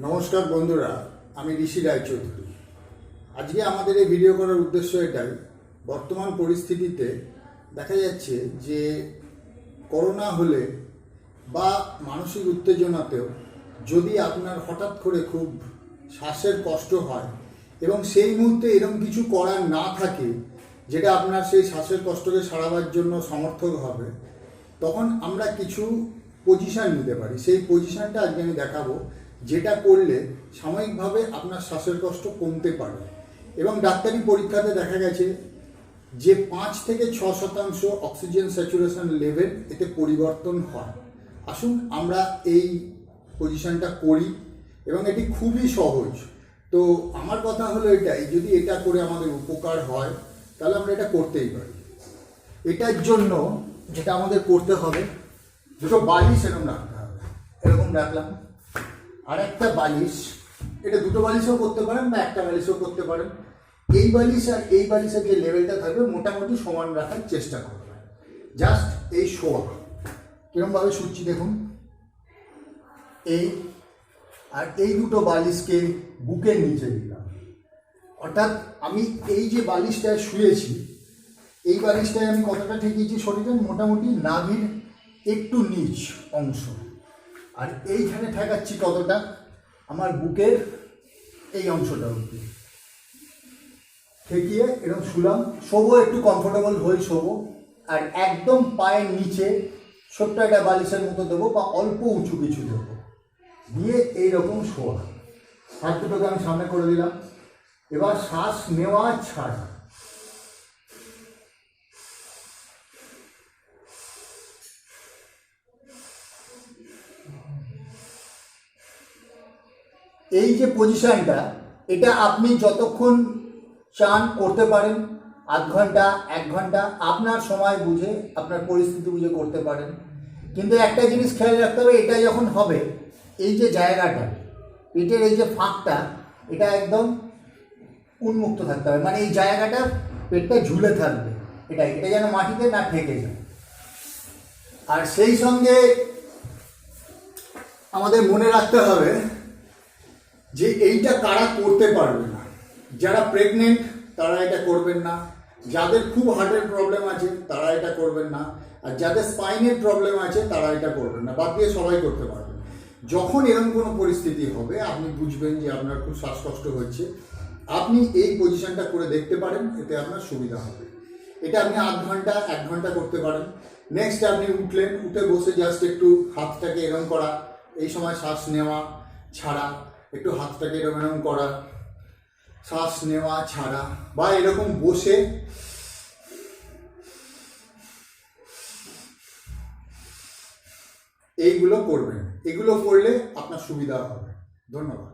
নমস্কার বন্ধুরা, আমি ঋষি রায়চৌধুরী। আজকে আমাদের এই ভিডিও করার উদ্দেশ্য এটাই, বর্তমান পরিস্থিতিতে দেখা যাচ্ছে যে করোনা হলে বা মানসিক উত্তেজনাতেও যদি আপনার হঠাৎ করে খুব শ্বাসের কষ্ট হয় এবং সেই মুহূর্তে এরকম কিছু করার না থাকে যেটা আপনার সেই শ্বাসের কষ্টকে সারাবার জন্য সমর্থক হবে, তখন আমরা কিছু পজিশান নিতে পারি। সেই পজিশানটা আজকে আমি দেখাবো, যেটা করলে সাময়িকভাবে আপনার শ্বাসের কষ্ট কমতে পারে। এবং ডাক্তারি পরীক্ষাতে দেখা গেছে যে 5 থেকে 6% অক্সিজেন স্যাচুরেশন লেভেল এতে পরিবর্তন হয়। আসুন আমরা এই পজিশানটা করি এবং এটি খুবই সহজ। তো আমার কথা হলো এটাই, যদি এটা করে আমাদের উপকার হয় তাহলে আমরা এটা করতেই পারি। এটার জন্য যেটা আমাদের করতে হবে, দুটো বালিশ এরকম রাখতে হবে। এরকম রাখলাম, আর একটা বালিশ, এটা দুটো বালিশও করতে পারেন বা একটা বালিশও করতে পারেন। এই বালিশ আর এই বালিশের যে লেভেলটা থাকবে মোটামুটি সমান রাখার চেষ্টা করবেন। জাস্ট এই শোয়া কিরমভাবে শুচ্ছি দেখুন, এই আর এই দুটো বালিশকে বুকের নিচে দিলাম। অর্থাৎ আমি এই যে বালিশটায় শুয়েছি, এই বালিশটায় আমি কতটা ঠেকিয়েছি শরীরের, মোটামুটি নাভির একটু নিচ অংশ। আর এইখানে ঠেকাচ্ছি কতটা, আমার বুকের এই অংশটা অবধি ঠেকিয়ে এরকম শুলাম। শোবো একটু কমফোর্টেবল হয়ে শোবো, আর একদম পায়ের নিচে ছোট্ট একটা বালিশের মতো দেবো বা অল্প উঁচু কিছু দেবো, দিয়ে এইরকম শোয়া। হাত দুটোকে আমি সামনে করে দিলাম। এবার শ্বাস নেওয়া ছাড়া, এই যে পজিশনটা, এটা আপনি যতক্ষণ চান করতে পারেন, আধ ঘন্টা 1 ঘন্টা, আপনার সময় বুঝে আপনার পরিস্থিতি বুঝে করতে পারেন। কিন্তু একটা জিনিস খেয়াল রাখতে হবে, এটা যখন হবে এই যে জায়গাটা, পেটের এই যে ফাঁকটা, এটা একদম উন্মুক্ত থাকতে হবে, মানে এই জায়গাটা পেটটা ঝুলে থাকবে, এটা যেন মাটিতে না ঠেকে যায়। আর সেই সঙ্গে আমাদের মনে রাখতে হবে যে এইটা কারা করতে পারবে না। যারা প্রেগনেন্ট তারা এটা করবেন না, যাদের খুব হার্টের প্রবলেম আছে তারা এটা করবেন না, আর যাদের স্পাইনের প্রবলেম আছে তারা এটা করবেন না। বাদ দিয়ে সবাই করতে পারবেন। যখন এরকম কোনো পরিস্থিতি হবে, আপনি বুঝবেন যে আপনার খুব শ্বাসকষ্ট হচ্ছে, আপনি এই পজিশনটা করে দেখতে পারেন, এতে আপনার সুবিধা হবে। এটা আপনি আধ ঘন্টা 1 ঘন্টা করতে পারেন। নেক্সট আপনি উঠলেন, উঠে বসে জাস্ট একটু হাতটাকে এরম করা, এই সময় শ্বাস নেওয়া ছাড়া, একটু হাতটাকে এরকম করা, শ্বাস নেওয়া ছাড়া, বা এরকম বসে এইগুলো করবেন। এগুলো করলে আপনার সুবিধা হবে। ধন্যবাদ।